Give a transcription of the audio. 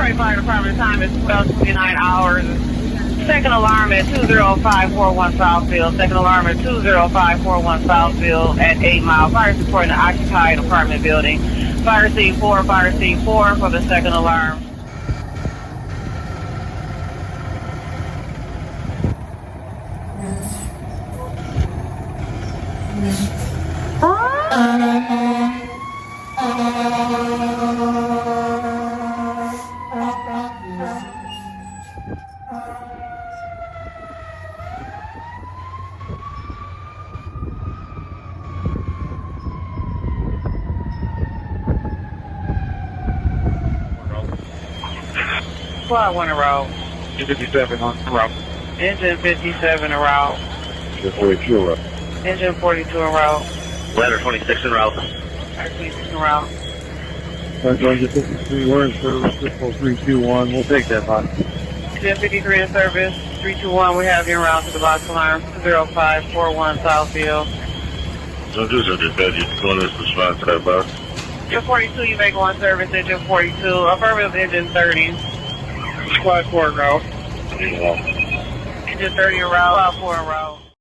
Detroit Fire Department time is 12:29 hours. Second alarm at 20541 Southfield. Second alarm at 20541 Southfield at 8 Mile. Fire reporting an occupied apartment building. Fire scene 4 for the second alarm. Squad 1 route. 57 on route. Engine 57 en route. Engine 42 en route. Engine 42 en route. Ladder 26 en route. 26 en route. Engine 53, we're in service, 321, we'll take that, hot. Engine 53 in service. 321, we have you en route to the box alarm. 20541 Southfield. Don't do something bad, you're going to respond to that box. Engine 42, you make one service. Engine 42. Affirmative, engine 30. Squad 4 route. Yeah. Engine 30 en route. Squad 4 en route.